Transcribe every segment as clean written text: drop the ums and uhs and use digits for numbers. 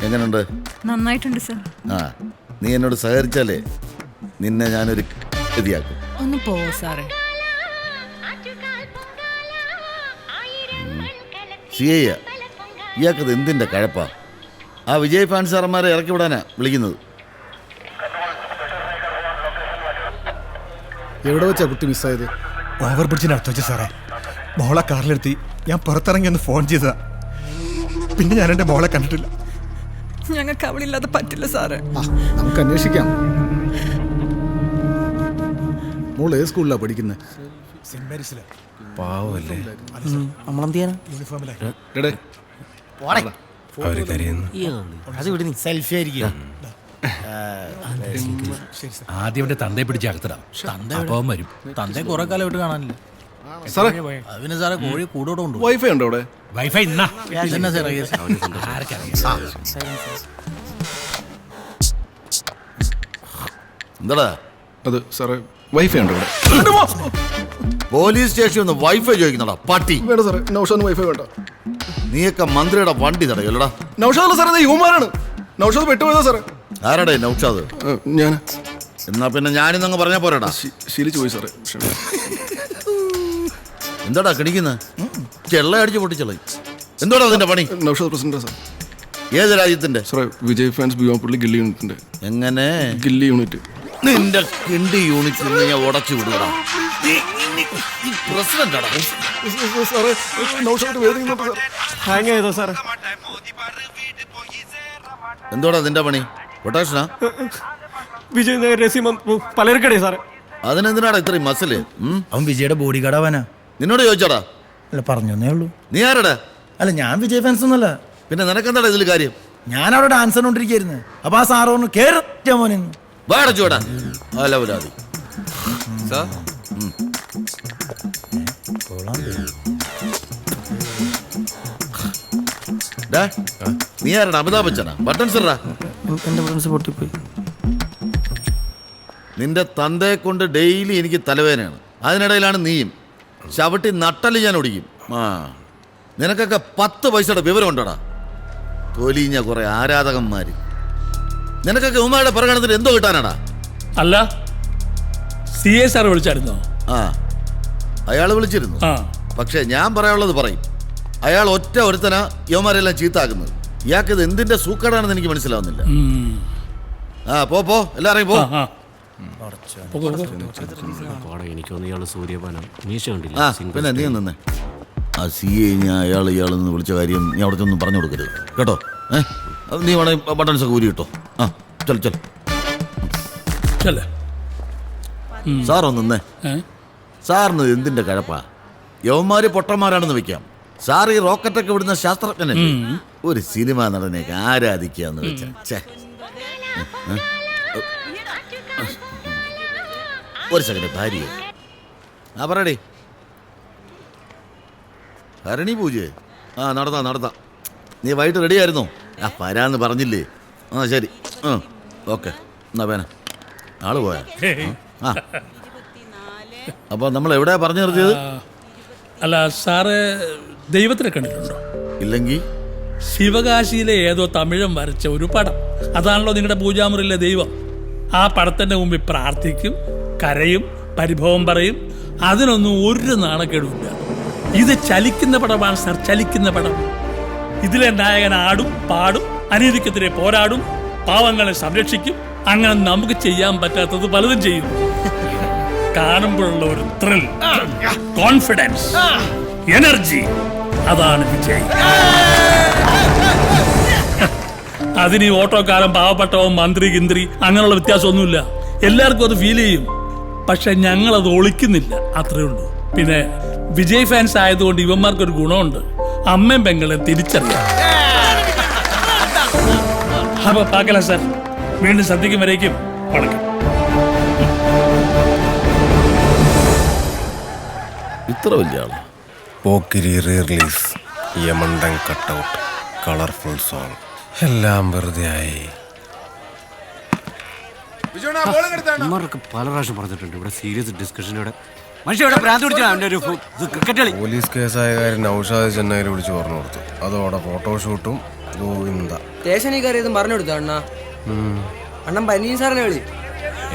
എങ്ങനെയുണ്ട്? നന്നായിട്ടുണ്ട് സർ. ആ, നീ എന്നോട് സഹകരിച്ചാലേ നിന്നെ ഞാനൊരു ഗതിയാക്കും. ഒന്ന് പോ സാറേ. സിയ, ഇയാൾക്കത് എന്തിൻ്റെ കഴപ്പാ? ആ വിജയ് ഫാൻ സാറന്മാരെ ഇറക്കി വിടാനാ വിളിക്കുന്നത്. എവിടെ വെച്ചാ കുട്ടി മിസ്സായത്? ഓവർ ബ്രിഡ്ജിനടുത്ത് വെച്ച സാറേ. മോളെ കാറിലെടുത്തി ഞാൻ പുറത്തിറങ്ങി ഒന്ന് ഫോൺ ചെയ്തതാ. പിന്നെ ഞാൻ എൻ്റെ മോളെ കണ്ടിട്ടില്ല. ഞങ്ങൾക്ക് അവളില്ലാതെ പറ്റില്ല സാറേ. നമുക്ക് അന്വേഷിക്കാം. മോൾ ഏത് സ്കൂളിലാണ് പഠിക്കുന്നത്? സെന്റ് മേരീസിലെ. പാവല്ലേ നമ്മളെന്ത് ചെയ്യാനാ? അവര് കരയുന്നു. സെൽഫി ആയിരിക്കും. ആദ്യം അവന്റെ തന്തയെ പിടിച്ച് അകത്തിടാം. അപ്പം വരും. തന്റെ കുറെ കാലമായിട്ട് കാണാനില്ല. അതിന് സാറേ കോഴി കൂടോടെ ഉണ്ട്. വൈഫൈ ഉണ്ടോ അവിടെ? വൈഫൈ ഇന്നാ എന്താടാ അത് സാറേ വൈഫൈ ഉണ്ടോ അവിടെ? പോലീസ് സ്റ്റേഷനിൽ നിന്ന് വൈഫൈ ചോദിക്കുന്നടാ പട്ടി. വേണ്ട സാറേ, നൗഷാദിന് വൈഫൈ വേണ്ട. നീയൊക്കെ മന്ത്രിയുടെ വണ്ടി തടയല്ലടാ. നൗഷാദ് സാറേ, യുവമാരാണ്. നൗഷാദ് പെട്ടുപോയതാ സാറേ. ആരാടേ നൗഷാദ്? ഞാൻ എന്നാ പിന്നെ ഞാനിന്നങ്ങ് പറഞ്ഞാ പോരാടാ. ശീലിച്ചു പോയി സാറേ. എന്താടാ കിണിക്കുന്നത്? ചെള്ള അടിച്ച് പൊട്ടിച്ചളയും. എന്തോടാ അതിന്റെ പണി? നൗഷാദ് പ്രസിഡന്റാ സാർ. ഏത് രാജ്യത്തിന്റെ? സാറേ വിജയ് ഫാൻസ് ബിയോപ്പള്ളി ഗില്ലി യൂണിറ്റിന്റെ. എങ്ങനെ? ഗില്ലി യൂണിറ്റ്. നിന്റെ കിണ്ടി യൂണിറ്റ് ഞാൻ ഉടച്ചു വിടുകടാ. പ്രസിഡന്റാടാ. സാറേ നൗഷാദ് വേദനിക്കുന്നുണ്ട് സാർ. ഹാങ് ചെയ്തോ സാറേ? എന്തോടാ നിന്റെ പണി? കൊട്ടേഷനാ? വിജയ് രസീമം പലർക്കടേ സാറേ. അതിനെന്തിനാടാ ഇത്രയും മസില്? അവൻ വിജയുടെ ബോഡി ഗാർഡാവാനാ. നിന്നോട് ചോദിച്ചോടാ? അല്ല പറഞ്ഞേ ഉള്ളൂ. നീ ആരടാ? അല്ല ഞാൻ വിജയ് ഫാൻസ് ഒന്നല്ല. പിന്നെ നിനക്കെന്താടാ ഇതിൽ കാര്യം? ഞാൻ അവിടെ ഡാൻസ് കണ്ടോണ്ടിരിക്കുന്നു. അപ്പൊ ആ സാറ് പറഞ്ഞു കേറാ മോനെ. വാടച്ചോടാ അലവലാതി. നീ ആരടാ? അമിതാഭ് ബച്ചനാ? ബട്ടൺസ് ഇടാ. എന്റെ ഫ്രണ്ട്സ് പൊട്ടിപ്പോയി. നിന്റെ തന്തയെ കൊണ്ട് ഡെയിലി എനിക്ക് തലവേദനയാണ്. അതിനിടയിലാണ് നീയും. ചവിട്ടി നട്ടല് ഞാൻ ഒടിക്കും. ആ, നിനക്കൊക്കെ 10 പൈസയുടെ വിവരം ഉണ്ടോടാ? തൊലിഞ്ഞ കുറെ ആരാധകന്മാര്. നിനക്കൊക്കെ ഉമ്മയുടെ പ്രകടനത്തിന് എന്തോ കിട്ടാനാടാ? അല്ല CA സാർ വിളിച്ചായിരുന്നോ? ആ, അയാൾ വിളിച്ചിരുന്നു. പക്ഷെ ഞാൻ പറയാനുള്ളത് പറയും. അയാൾ ഒറ്റ ഒരുത്തനാ യവന്മാരെല്ലാം ചീത്താക്കുന്നത്. ഇയാൾക്കിത് എന്തിന്റെ സൂക്കേടാണെന്ന് എനിക്ക് മനസ്സിലാവുന്നില്ല. ആ പോ എല്ലാരെയും പോ. ആ പിന്നെ നീ നിന്നേ. ആ CA ഞാൻ ഇയാളെന്ന് വിളിച്ച കാര്യം നീ അവിടെ ഒന്നും പറഞ്ഞു കൊടുക്കരുത് കേട്ടോ. നീ വേണേ ബട്ടൺസ് ഒക്കെ ഊരി കിട്ടോ. ആ ചെൽ സാറൊന്ന് നിന്നേ. സാറിന് എന്തിന്റെ കഴപ്പാ? യവന്മാര് പൊട്ടന്മാരാണെന്ന് വെക്കാം. സാർ ഈ റോക്കറ്റൊക്കെ വിടുന്ന ശാസ്ത്രജ്ഞനല്ലേ? ഒരു സിനിമ നടനെയൊക്കെ ആരാധിക്കാന്ന് വെച്ചാ. ഒരു സെക്കൻഡ്. ഭാര്യ ആ പറയടേ. ഭരണി പൂജ ആ നടത്താം. നീ വൈകിട്ട് റെഡി ആയിരുന്നോ? ആ വരാന്ന് പറഞ്ഞില്ലേ? ആ ശരി. ഓക്കെ എന്നാ വേന ആള് പോയാ. ആ അപ്പൊ നമ്മൾ എവിടെയാ പറഞ്ഞു നിർത്തിയത്? അല്ല സാറ് ദൈവത്തിനെ കണ്ടിട്ടുണ്ടോ? ഇല്ലെങ്കിൽ ശിവകാശിയിലെ ഏതോ തമിഴൻ വരച്ച ഒരു പടം. അതാണല്ലോ നിങ്ങളുടെ പൂജാമുറിയിലെ ദൈവം. ആ പടത്തിന്റെ മുമ്പിൽ പ്രാർത്ഥിക്കും, കരയും, പരിഭവം പറയും. അതിനൊന്നും ഒരു നാണക്കേടുമില്ല. ഇത് ചലിക്കുന്ന പടമാണ് സാർ, ചലിക്കുന്ന പടം. ഇതിലെ നായകൻ ആടും പാടും, അനീതിക്കെതിരെ പോരാടും, പാവങ്ങളെ സംരക്ഷിക്കും. അങ്ങനെ നമുക്ക് ചെയ്യാൻ പറ്റാത്തത് പലതും ചെയ്യും. കാണുമ്പോഴുള്ള ഒരു ത്രിൽ, കോൺഫിഡൻസ്, എനർജി, അതാണ് വിജയ്. അതിന് ഈ ഓട്ടോക്കാരൻ, പാവപ്പെട്ടവൻ, മന്ത്രി, ഗിന്ത്രി അങ്ങനെയുള്ള വ്യത്യാസമൊന്നുമില്ല. എല്ലാവർക്കും അത് ഫീൽ ചെയ്യും. പക്ഷെ ഞങ്ങളത് ഒളിക്കുന്നില്ല, അത്രേ ഉള്ളൂ. പിന്നെ വിജയ് ഫാൻസ് ആയതുകൊണ്ട് ഇവന്മാർക്കൊരു ഗുണമുണ്ട്, അമ്മയും പെങ്ങളെ തിരിച്ചറിയാം. അപ്പൊ പാക്കല സാർ, വീണ്ടും സദ്യക്കും വരേക്കും വണക്കം. ഇത്ര വലിയ ആള്. പോക്കിരി റിലീസ്, യമണ്ടൻ കട്ടൗട്ട്, കളർഫുൾ സോങ്, എല്ലാം വെറുതെ ആയി. ഇവർക്ക് പല പ്രാവശ്യം പറഞ്ഞിട്ടുണ്ട് ഇവിടെ സീരിയസ് ഡിസ്കഷനോടെ മനുഷ്യ ഇവിടെ ഭ്രാന്ത് പിടിച്ചാ അവന്റെ ഒരു ക്രിക്കറ്റ് കളി. പോലീസ് കേസായ കാര്യം നൗഷാദ് ചെന്നൈയിൽ വിളിച്ച് പറഞ്ഞു കൊടുത്തു. അതോടെ ഫോട്ടോഷൂട്ടും ഗോവിന്ദ. സ്റ്റേഷനിൽ കയറിയതും പറഞ്ഞു കൊടുത്തു അണ്ണാ. അണ്ണൻ പനീർ സാറിനെ വിളി.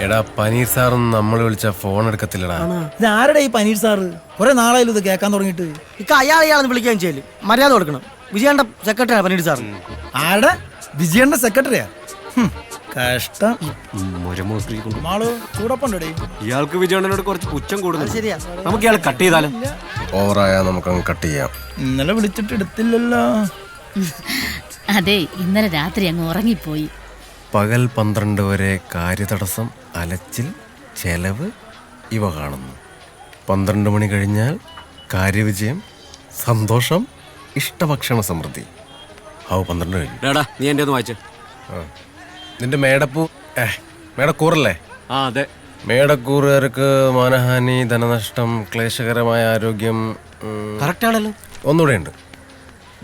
എടാ പനീർ സാറൊന്നും നമ്മൾ വിളിച്ച ഫോൺ എടുക്കത്തില്ലടാ. ഇത് ആരുടെ ഈ പനീർ സാറ്? കുറെ നാളായാലും ഇത് കേൾക്കാൻ തുടങ്ങിയിട്ട്. ഇക്ക അയാളെയാളെന്ന് വിളിക്കാൻ ചെയ്യല് മര്യാദ കൊടുക്കണം. വിജയന്റെ സെക്രട്ടറിയാണ് പനീർ സാർ. ആരുടെ? വിജയന്റെ സെക്രട്ടറിയാ? കഷ്ടം. മാളു ചൂടപ്പുണ്ടേ. ഇയാൾക്ക് വിജയണ്ണനോട് കുറച്ച് പുച്ഛം കൂടുന്നു. ശരിയാ. നമുക്ക് ഇയാൾ കട്ട് ചെയ്താലോ? ഓവറായാൽ നമുക്കങ്ങ് കട്ട് ചെയ്യാം. ഇന്നലെ വിളിച്ചിട്ട് എടുത്തില്ലല്ലോ. അതെ, ഇന്നലെ രാത്രി അങ്ങ് ഉറങ്ങിപ്പോയി. പകൽ 12 വരെ കാര്യതടസ്സം, അലച്ചിൽ, ചെലവ് ഇവ കാണുന്നു. 12 മണി കഴിഞ്ഞാൽ കാര്യവിജയം, സന്തോഷം, ഇഷ്ടഭക്ഷണ സമൃദ്ധി. 12 കഴിഞ്ഞു. ഡാടാ നീ എൻ്റെ ഒന്ന് വായിച്ചേ. നിന്റെ മേടപ്പൂ മേടക്കൂറല്ലേ? ആ അതെ. മേടക്കൂറുകാർക്ക് മാനഹാനി, ധനനഷ്ടം, ക്ലേശകരമായ ആരോഗ്യം. കറക്റ്റ് ആണല്ലോ. ഒന്നുകൂടെ ഉണ്ട്,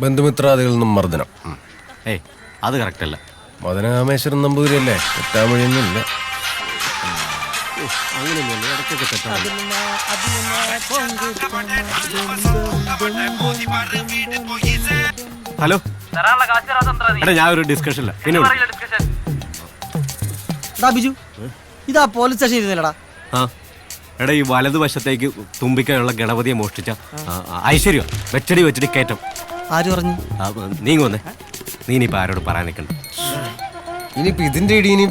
ബന്ധുമിത്രാദികളിൽ നിന്നും മർദ്ദനം. ഏയ് അത് കറക്റ്റ് അല്ല. മദനകാമേശ്വരൻ നമ്പൂതിരിയല്ലേ, തെറ്റാമൊഴിയൊന്നുമില്ല. അങ്ങനെയൊന്നുമല്ല, ഇടയ്ക്കൊക്കെ തെറ്റാണ്. ഹലോ എടാ, ഞാൻ ഒരു ഡിസ്കഷനില്ല. പിന്നെ ബിജു ഇതാ പോലീസ് സ്റ്റേഷൻ ഇരുന്നില്ലടാ. ആ എടാ, ഈ വലതുവശത്തേക്ക് തുമ്പിക്കാനുള്ള ഗണപതിയെ മോഷ്ടിച്ച ഐശ്വര്യം വെച്ചടി കയറ്റം. ആര് പറഞ്ഞു? നീങ്ങ വന്നേ. നീ ഇനിയിപ്പോൾ ആരോട് പറയാൻ നിൽക്കണ്ട. ഇനിയിപ്പോ ഇതിന്റെ ഇടി ഇനി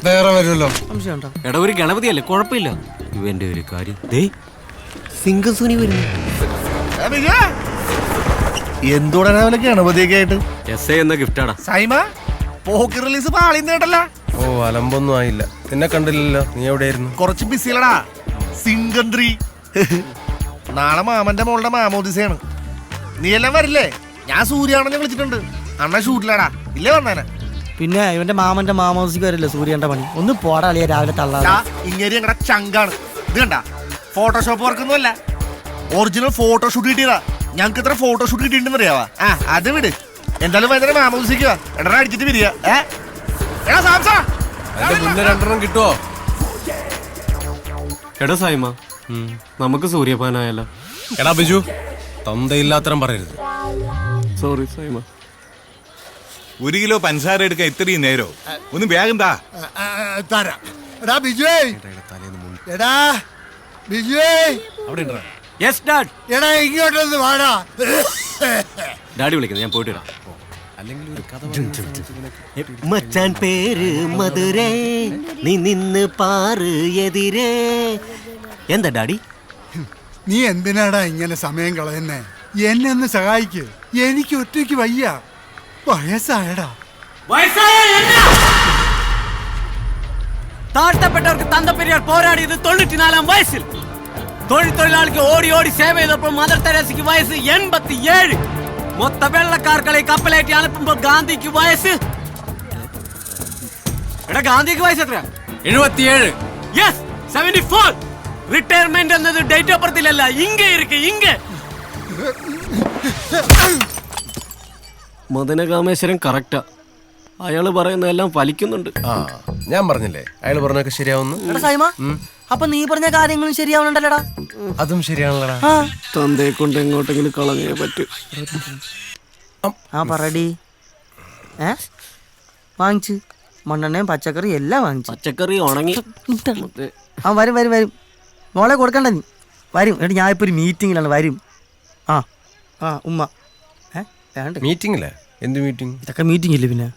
വേറെ വരുമല്ലോ. സംശയമുണ്ടോ? എടാ, ഒരു ഗണപതിയല്ലേ, കുഴപ്പമില്ല. ഇവന്റെ ഒരു കാര്യം സിംഗം സുനി വരുന്നു. എന്തോടാ രാവിലെ ഗണപതിയൊക്കെ ആയിട്ട്? എസ് എന്ന ഗിഫ്റ്റാടാ. സൈമ പോക്ക് റിലീസ് പാളിന്നേട്ടല്ല. ഓ അലമ്പൊന്നും ആയില്ല. നിന്നെ കണ്ടില്ലല്ലോ, നീ എവിടെയായിരുന്നു? കുറച്ച് ബിസിലടാ. സിംഗന്ത്രി നാളെ മാമന്റെ മോളുടെ മാമോദിസയാണ്. നീ എല്ലാം വരില്ലേ? ഞാൻ സൂര്യാണെന്ന് വിളിച്ചിട്ടുണ്ട്. അണ്ണ ഷൂട്ടിലടാ, ഇല്ലേ വന്നേനെ? പിന്നെ ഇവന്റെ മാമന്റെ മാമോസിക്ക് വരില്ല സൂര്യന്റെ പണി. ഒന്ന് പോടാ അളിയ രാവിലെ തള്ളാ. ഇങ്ങനെ ഞങ്ങളുടെ ചങ്കാണ്. ഇത് കണ്ട ഫോട്ടോഷോപ്പ് വർക്കൊന്നും അല്ല, ഒറിജിനൽ ഫോട്ടോഷൂട്ട് കിട്ടിയതാ. ഞങ്ങൾക്ക് ഇത്ര ഫോട്ടോഷൂട്ട് കിട്ടിയിട്ടുണ്ടെന്ന് അറിയാവാ. അത് വിട്. എന്തായാലും വൈകുന്നേരം മാമോദിക്ക് വാ. എടാ അടിച്ചിട്ട് വരിക. മുന്നേ 2 കിട്ടുവോ? എടാ സൈമ, നമുക്ക് സൂര്യപാനായല്ലോ. എടാ ബിജു, തന്തയില്ലാത്തരം പറയരുത്. സോറി സൈമ. 1 കിലോ പഞ്ചസാര എടുക്കാൻ ഇത്രയും നേരോ? ഒന്ന് വേഗം താ. തരാം. എടാ ബിജുവേ, എടാ ബിജുവേ, യെസ് ഡാഡ്. എടാ ഇങ്ങോട്ടൊന്ന് വാടാ. ഡാഡി വിളിക്കുന്നത്, ഞാൻ പോയിട്ട് വരാം. മച്ചാൻ പേര് മധുരേ, നീ നിന്ന് പാറ് എതിരേ. എന്താ ഡാഡി? നീ എന്തിനാടാ ഇങ്ങനെ സമയം കളയുന്നേ? എന്നെ ഒന്ന് സഹായിക്ക്. എനിക്ക് ഒറ്റയ്ക്ക് വയ്യ. വയസ്സായടാ. താഴ്ത്തപ്പെട്ടവർക്ക് തന്തപ്പെരിയാർ പോരാടിയത് 94-ാം വയസ്സിൽ. തൊഴിലാളിക്ക് ഓടി ഓടി സേവ ചെയ്തപ്പോൾ മദർ തെരേസയ്ക്ക് വയസ്സ് 87. മൊത്ത വെള്ളക്കാർക്കളെ കപ്പലേറ്റി അனுப்புമ്പോൾ ഗാന്ധിക്ക് വയസ്സ്. എടാ ഗാന്ധിക്ക് വയസ്സ് എത്ര? 77. യെസ് 74. റിട്ടയർമെന്റ് എന്നത് ഡേറ്റ് ഓഫ് ബർത്തിലല്ല, ഇങ്ങ ഇരിക്കെ ഇങ്ങ. മദനകാമേശ്വരൻ കറക്റ്റാ. അയാള് പറയുന്നതെല്ലാം ഫലിക്കുന്നുണ്ട്. ഞാൻ പറഞ്ഞില്ലേ, അയാൾ പറഞ്ഞൊക്കെ ശരിയാവുന്നു. സൈമ, അപ്പൊ നീ പറഞ്ഞ കാര്യങ്ങളും ശരിയാവുന്നുണ്ടല്ലോടാ. അതും ശരിയാണല്ലോടാ. തന്തയെ കൊണ്ട് എങ്ങോട്ടെങ്കിലും കളഞ്ഞേ പറ്റൂ. പറടി. വാങ്ങിച്ച് മണ്ണെണ്ണയും പച്ചക്കറി എല്ലാം വാങ്ങിച്ചു. പച്ചക്കറി ഉണങ്ങി. വരും വരും വരും. മോളെ കൊടുക്കണ്ട നീ. വരും. എന്നിട്ട് ഞാൻ ഇപ്പൊ ഒരു മീറ്റിങ്ങിലാണ്. വരും. ഉമ്മ. മീറ്റിംഗില്ലേ? എന്ത് മീറ്റിംഗ്? ഇതൊക്കെ മീറ്റിംഗ് ഇല്ലേ പിന്നെ?